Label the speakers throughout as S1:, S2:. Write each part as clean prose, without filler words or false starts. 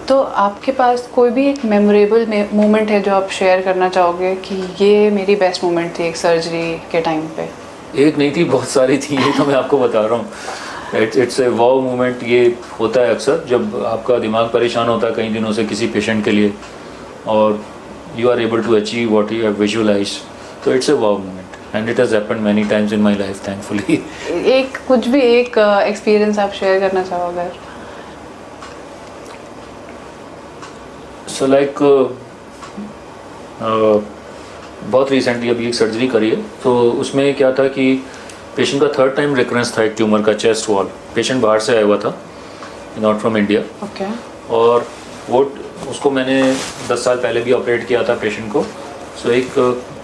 S1: तो आपके पास कोई भी एक मेमोरेबल मोमेंट है जो आप शेयर करना चाहोगे कि ये मेरी बेस्ट मोमेंट थी एक सर्जरी के टाइम पे?
S2: एक नहीं थी, बहुत सारी थी, ये तो मैं आपको बता रहा हूँ। It's a wow moment. ये होता है अक्सर जब आपका दिमाग परेशान होता है कई दिनों से किसी पेशेंट के लिए और you are able to achieve what you have visualised, तो it's a wow moment and it has happened many times in my life thankfully.
S1: एक कुछ भी एक एक्सपीरियंस आप शेयर करना चाहोगे?
S2: सो लाइक बहुत रिसेंटली अभी एक सर्जरी करी है, तो उसमें क्या था कि पेशेंट का 3rd टाइम रिकरेंस था एक ट्यूमर का चेस्ट वॉल। पेशेंट बाहर से आया हुआ था, नॉट फ्रॉम इंडिया।
S1: ओके।
S2: और वो उसको मैंने 10 साल पहले भी ऑपरेट किया था पेशेंट को। सो एक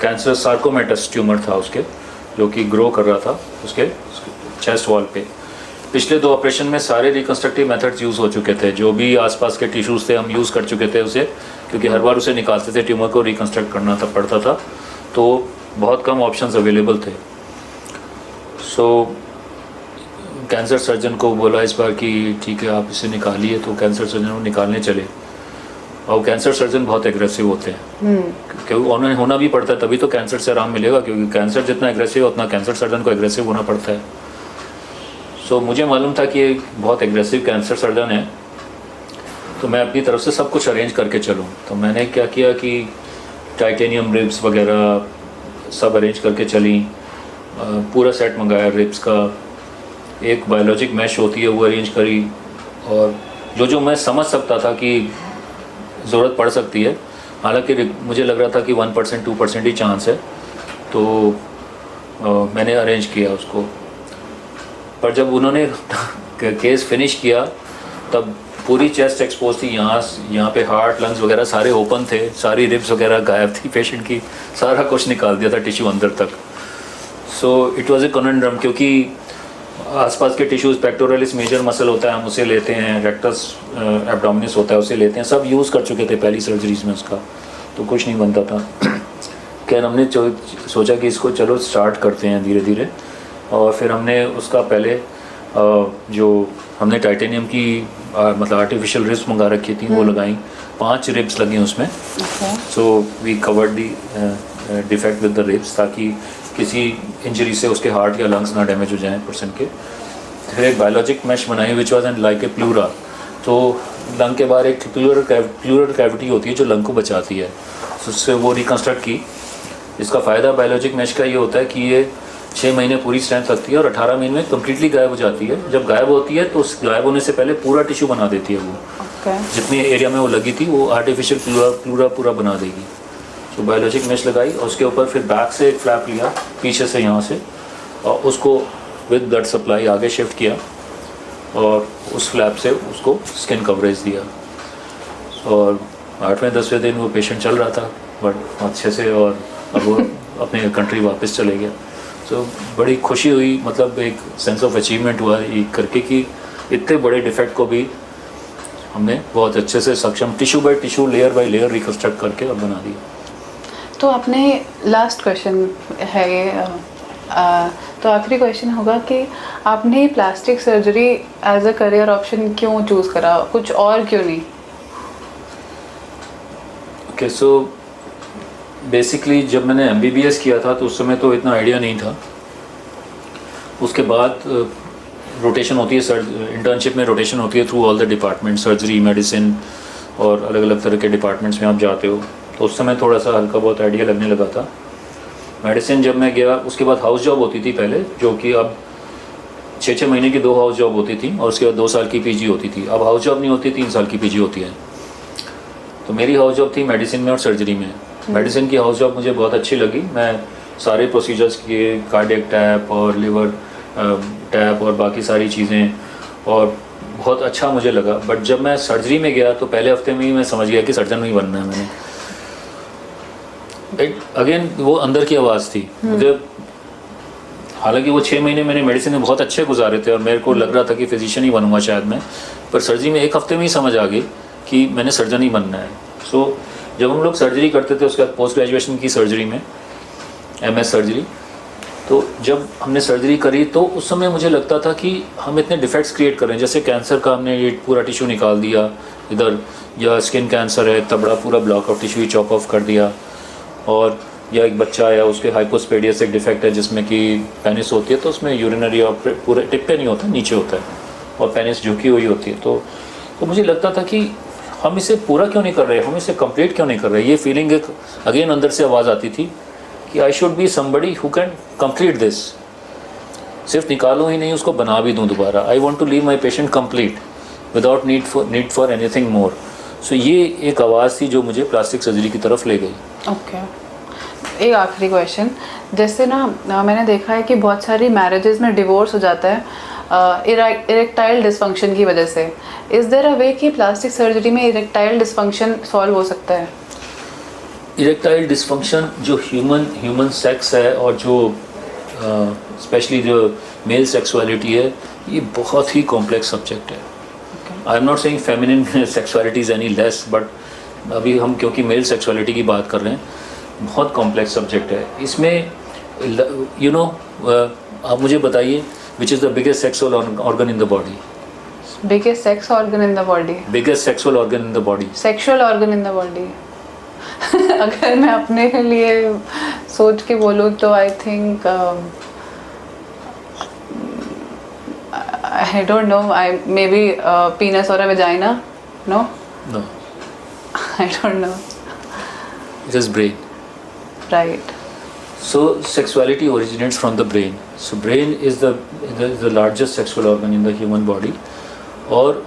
S2: कैंसर सार्कोमेटस ट्यूमर था उसके, जो कि ग्रो कर रहा था उसके चेस्ट वॉल पे। पिछले 2 ऑपरेशन में सारे रिकन्स्ट्रक्टिव मेथड्स यूज़ हो चुके थे, जो भी आसपास के टिश्यूज़ थे हम यूज़ कर चुके थे उसे, क्योंकि हर बार उसे निकालते थे, ट्यूमर को रिकन्स्ट्रक्ट करना था पड़ता था, तो बहुत कम ऑप्शंस अवेलेबल थे। सो कैंसर सर्जन को बोला इस बार कि ठीक है आप इसे निकालिए, तो कैंसर सर्जन को निकालने चले। और कैंसर सर्जन बहुत एग्रेसिव होते हैं, क्योंकि उन्हें होना भी पड़ता है, तभी तो कैंसर से आराम मिलेगा, क्योंकि कैंसर जितना एग्रेसिव है उतना कैंसर सर्जन को एग्रेसिव होना पड़ता है। सो मुझे मालूम था कि एक बहुत एग्रेसिव कैंसर सर्जन है, तो मैं अपनी तरफ से सब कुछ अरेंज करके चलूँ। तो मैंने क्या किया कि टाइटेनियम रिब्स वगैरह सब अरेंज करके चली, पूरा सेट मंगाया रिब्स का, एक बायोलॉजिक मैश होती है वो अरेंज करी, और जो मैं समझ सकता था कि ज़रूरत पड़ सकती है, हालांकि मुझे लग रहा था कि 1% 2% ही चांस है, तो मैंने अरेंज किया उसको। पर जब उन्होंने केस फिनिश किया तब पूरी चेस्ट एक्सपोज थी, यहाँ पे हार्ट लंग्स वगैरह सारे ओपन थे, सारी रिब्स वगैरह गायब थी पेशेंट की, सारा कुछ निकाल दिया था टिश्यू अंदर तक। So it was a condom, क्योंकि आसपास के टिश्यूज़, पेक्टोरलिस मेजर मसल होता है हम उसे लेते हैं, रेक्टस एब्डोमिनिस होता है उसे लेते हैं, सब यूज़ कर चुके थे पहली सर्जरीज में उसका, तो कुछ नहीं बनता था। खैर हमने सोचा कि इसको चलो स्टार्ट करते हैं धीरे धीरे, और फिर हमने उसका पहले जो हमने टाइटेनियम की मतलब आर्टिफिशियल रिब्स मंगा रखी थी वो लगाई, 5 रिब्स लगी उसमें। So we covered the defect with the ribs, ताकि किसी इंजरी से उसके हार्ट या लंग्स ना डैमेज हो जाएं पर्सन के। फिर एक बायोलॉजिक मैश बनाई which was and like a pleura, तो लंग के बाहर एक प्लूरल कैविटी होती है जो लंग को बचाती है, तो उससे वो रिकन्स्ट्रक्ट की। इसका फ़ायदा बायोलॉजिक मैश का ये होता है कि ये 6 महीने पूरी स्ट्रेंथ रखती है और 18 महीने में कम्प्लीटली गायब हो जाती है। जब गायब होती है तो उस गायब होने से पहले पूरा टिश्यू बना देती है वो, जितनी एरिया में वो लगी थी वो आर्टिफिशियल प्लूरा पूरा बना देगी। तो बायोलॉजिक मैश लगाई और उसके ऊपर फिर बैक से एक फ्लैप लिया पीछे से यहाँ से, और उसको विद ब्लड सप्लाई आगे शिफ्ट किया और उस फ्लैप से उसको स्किन कवरेज दिया। और 8वें 10वें दिन वो पेशेंट चल रहा था बट अच्छे से, और अब वो अपने कंट्री वापस चले गया। तो बड़ी खुशी हुई, मतलब एक सेंस ऑफ अचीवमेंट हुआ ये करके कि इतने बड़े डिफेक्ट को भी हमने बहुत अच्छे से सक्षम tissue by tissue, layer by layer reconstruct करके अब बना दिया।
S1: तो आपने लास्ट क्वेश्चन है ये, तो आखिरी क्वेश्चन होगा कि आपने plastic surgery as a career option क्यों चूज़ करा, कुछ और क्यों नहीं?
S2: ओके, सो बेसिकली जब मैंने MBBS किया था तो उस समय तो इतना आइडिया नहीं था। उसके बाद रोटेशन होती है, इंटर्नशिप में रोटेशन होती है through all the department, surgery, medicine और अलग अलग तरह के डिपार्टमेंट्स में आप जाते हो, तो उस समय थोड़ा सा हल्का बहुत आइडिया लगने लगा था। मेडिसिन जब मैं गया उसके बाद हाउस जॉब होती थी पहले, जो कि अब 6-6 महीने की 2 हाउस जॉब होती थी, और उसके बाद 2 साल की PG होती थी। अब हाउस जॉब नहीं होती, 3 साल की PG होती है। तो मेरी हाउस जॉब थी मेडिसिन में और सर्जरी में। मेडिसिन की हाउस जॉब मुझे बहुत अच्छी लगी, मैं सारे प्रोसीजर्स किए, कार्डियक टैप और लिवर टैप और बाकी सारी चीज़ें, और बहुत अच्छा मुझे लगा। बट जब मैं सर्जरी में गया तो पहले हफ्ते में ही मैं समझ गया कि सर्जन नहीं बनना है मैंने। अगेन वो अंदर की आवाज़ थी मुझे, हालांकि वो 6 महीने मैंने मेडिसिन में बहुत अच्छे गुजारे थे और मेरे को लग रहा था कि फिजिशियन ही बनूंगा शायद मैं, पर सर्जरी में 1 हफ्ते में ही समझ आ गई कि मैंने सर्जन ही बनना है। सो जब हम लोग सर्जरी करते थे उसके बाद पोस्ट ग्रेजुएशन की सर्जरी में MS सर्जरी, तो जब हमने सर्जरी करी तो उस समय मुझे लगता था कि हम इतने डिफेक्ट्स क्रिएट कर रहे हैं, जैसे कैंसर का हमने ये पूरा टिश्यू निकाल दिया इधर, या स्किन कैंसर है तबड़ा पूरा block of tissue chop of कर दिया, और या एक बच्चा आया उसके हाइपोस्पेडियस एक डिफेक्ट है जिसमें कि पेनिस होती है तो उसमें यूरिनरी और पूरे टिप पे नहीं होता, नीचे होता है, और पेनिस झुकी हुई होती है। तो मुझे लगता था कि हम इसे पूरा क्यों नहीं कर रहे, हम इसे कंप्लीट क्यों नहीं कर रहे। ये फीलिंग एक अगेन अंदर से आवाज़ आती थी कि I should be somebody who can complete this, सिर्फ निकालूँ ही नहीं, उसको बना भी दूँ दोबारा। I want to leave my patient complete without need for anything more. So ये एक आवाज़ थी जो मुझे प्लास्टिक सर्जरी की तरफ ले गई।
S1: ओके, एक आखिरी क्वेश्चन, जैसे ना मैंने देखा है कि बहुत सारी मैरिजेस में डिवोर्स हो जाता है इरेक्टाइल डिसफंक्शन की वजह से। इज़ देयर अ वे कि प्लास्टिक सर्जरी में इरेक्टाइल डिसफंक्शन सॉल्व हो सकता है?
S2: इरेक्टाइल डिसफंक्शन जो ह्यूमन सेक्स है और जो स्पेशली जो मेल सेक्सुअलिटी है, ये बहुत ही कॉम्प्लेक्स सब्जेक्ट है। I am not saying feminine sexuality is any less, but अभी हम क्योंकि मेल सेक्सुअलिटी की बात कर रहे हैं, बहुत कॉम्प्लेक्स सब्जेक्ट है। इसमें आप मुझे बताइए, which is the biggest sexual organ in the body?
S1: Biggest sex organ in the body?
S2: Biggest sexual organ in the body?
S1: Sexual organ in the body. अगर मैं अपने लिए सोच के बोलूँ तो I think I don't know. Maybe penis or a vagina. No.
S2: No.
S1: I don't know.
S2: It is brain.
S1: Right.
S2: So sexuality originates from the brain. So brain is the largest sexual organ in the human body. और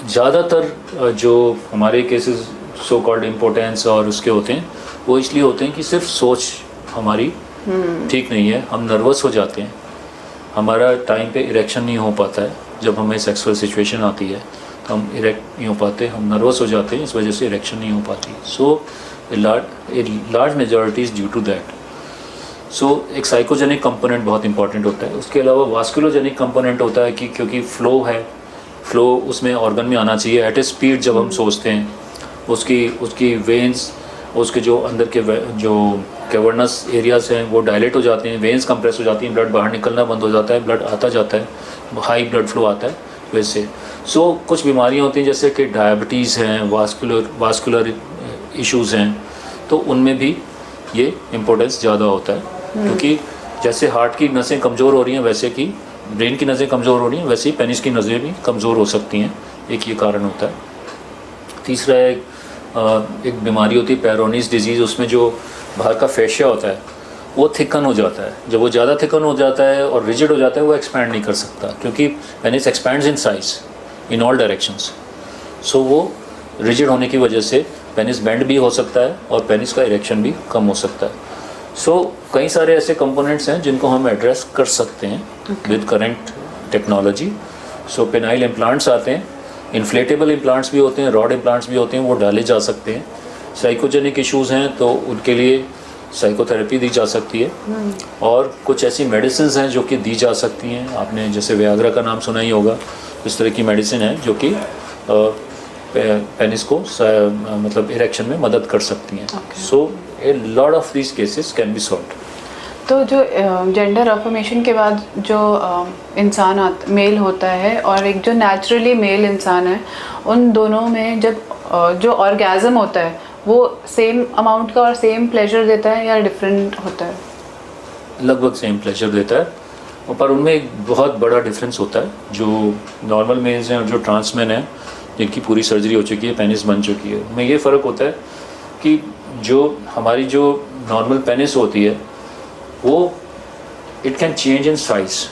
S2: ज़्यादातर जो हमारे cases so called importance और उसके होते हैं, वो इसलिए होते हैं कि सिर्फ सोच हमारी ठीक नहीं है, हम नर्वस हो जाते हैं, हमारा टाइम पे इरेक्शन नहीं हो पाता है। जब हमें सेक्सुअल सिचुएशन आती है तो हम इरेक्ट नहीं हो पाते, हम नर्वस हो जाते हैं, इस वजह से इरेक्शन नहीं हो पाती। So a large majority is due to that. So एक साइकोजेनिक कंपोनेंट बहुत इंपॉर्टेंट होता है। उसके अलावा वास्कुलोजेनिक कंपोनेंट होता है कि क्योंकि फ्लो है, फ्लो उसमें ऑर्गन में आना चाहिए एट ए स्पीड। जब हम सोचते हैं उसकी वेन्स, उसके जो अंदर के जो कैवर्नस एरियाज हैं वो डायलेट हो जाते हैं, वेन्स कंप्रेस हो जाती हैं, ब्लड बाहर निकलना बंद हो जाता है, ब्लड आता जाता है, हाई ब्लड फ्लो आता है वैसे। सो कुछ बीमारियां होती हैं जैसे कि डायबिटीज़ हैं, वास्कुलर इश्यूज़ हैं, तो उनमें भी ये इम्पोर्टेंस ज़्यादा होता है। क्योंकि जैसे हार्ट की नसें कमज़ोर हो रही हैं, वैसे कि ब्रेन की नसें कमज़ोर हो रही हैं, वैसे ही पेनिस की नसें भी कमज़ोर हो सकती हैं। एक ये कारण होता है। तीसरा एक बीमारी होती है पेरोनिस डिजीज़, उसमें जो बाहर का फेशिया होता है वो थिकन हो जाता है। जब वो ज़्यादा थिकन हो जाता है और रिजिड हो जाता है, वो एक्सपैंड नहीं कर सकता, क्योंकि penis expands in size in all directions. So वो रिजिड होने की वजह से पेनिस बेंड भी हो सकता है और पेनिस का इरेक्शन भी कम हो सकता है। सो कई सारे ऐसे कंपोनेंट्स हैं जिनको हम एड्रेस कर सकते हैं with current technology. So penile implants आते हैं, इन्फ्लेटेबल इम्प्लांट्स भी होते हैं, रॉड इम्प्लांट्स भी होते हैं, वो डाले जा सकते हैं। साइकोजेनिक इश्यूज़ हैं तो उनके लिए साइकोथेरेपी दी जा सकती है, और कुछ ऐसी मेडिसिन हैं जो कि दी जा सकती हैं। आपने जैसे वियाग्रा का नाम सुना ही होगा, इस तरह की मेडिसिन है जो कि पेनिस को मतलब इरेक्शन में मदद कर सकती हैं। So a lot of these cases can be solved.
S1: तो जो जेंडर अफर्मेशन के बाद जो इंसान मेल होता है और एक जो नेचुरली मेल इंसान है, उन दोनों में जब जो ऑर्गेज़म होता है वो सेम अमाउंट का और सेम प्लेजर देता है या डिफरेंट होता है?
S2: लगभग सेम प्लेजर देता है, पर उनमें एक बहुत बड़ा डिफरेंस होता है। जो नॉर्मल मेल्स हैं और जो ट्रांसमैन हैं जिनकी पूरी सर्जरी हो चुकी है, पेनिस बन चुकी है, उनमें ये फ़र्क होता है कि जो हमारी जो नॉर्मल पेनिस होती है वो it can change in size.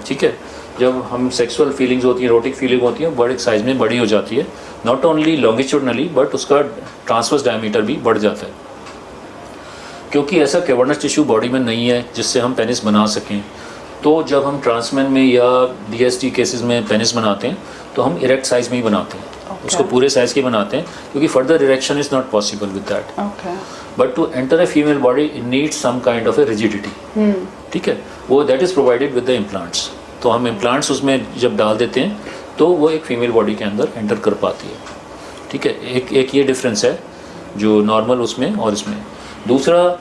S2: ठीक है, जब हम सेक्सुअल फीलिंग्स होती हैं, इरोटिक फीलिंग होती है, बड़े साइज में बड़ी हो जाती है, नॉट ओनली लॉन्गिट्यूडनली बट उसका ट्रांसवर्स डायमीटर भी बढ़ जाता है, क्योंकि ऐसा कैवर्नस टिश्यू बॉडी में नहीं है जिससे हम पेनिस बना सकें। तो जब हम ट्रांसमैन में या DST केसेस में पेनिस बनाते हैं तो हम इरेक्ट साइज में ही बनाते हैं, उसको पूरे साइज की बनाते हैं, क्योंकि further erection is not possible with that. But to enter a female body it needs some kind of a rigidity. ठीक है, वो that is provided with the implants. तो हम इम्प्लांट्स उसमें जब डाल देते हैं तो वो एक फीमेल बॉडी के अंदर एंटर कर पाती है। ठीक है, एक ये डिफरेंस है जो नॉर्मल उसमें और इसमें। दूसरा,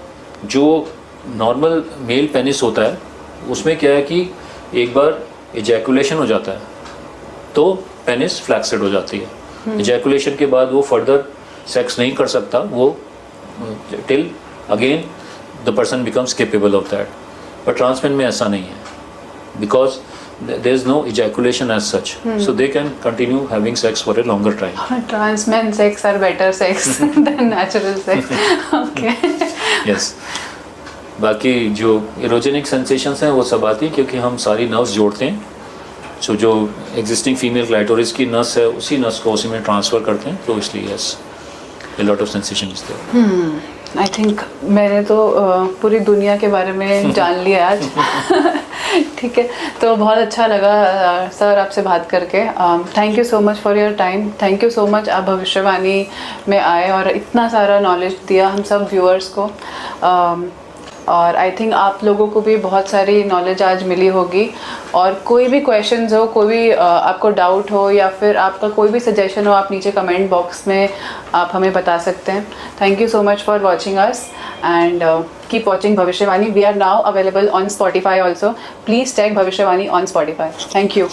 S2: जो नॉर्मल मेल पेनिस होता है उसमें क्या है कि एक बार इजैकुलेशन हो जाता है तो पेनिस फ्लैक्सिड हो जाती है। इजैकुलेशन के बाद वो फर्दर सेक्स नहीं कर सकता, वो till again the person becomes capable of that. But transmen में ऐसा नहीं है because there is no ejaculation as such, so they can continue having sex for a longer time.
S1: Trans men sex are better sex than natural sex. Okay.
S2: Yes. बाकी जो इरोजेनिक sensations हैं वो सब आती है क्योंकि हम सारी नर्व्स जोड़ते हैं। सो जो एग्जिस्टिंग फीमेल क्लाइटोरिस की नस है उसी नस को उसी में ट्रांसफ़र करते हैं, तो इसलिए yes a lot of sensation is there.
S1: I think मैंने तो पूरी दुनिया के बारे में जान लिया आज। ठीक है, तो बहुत अच्छा लगा सर आपसे बात करके। Thank you so much for your time. Thank you so much, आप भविष्यवाणी में आए और इतना सारा नॉलेज दिया हम सब व्यूअर्स को। और आई थिंक आप लोगों को भी बहुत सारी नॉलेज आज मिली होगी। और कोई भी क्वेश्चंस हो, कोई भी आपको डाउट हो या फिर आपका कोई भी सजेशन हो, आप नीचे कमेंट बॉक्स में आप हमें बता सकते हैं। Thank you so much for watching us and keep watching Bhavishyavani. We are now available on Spotify also. Please tag Bhavishyavani on Spotify। Thank you.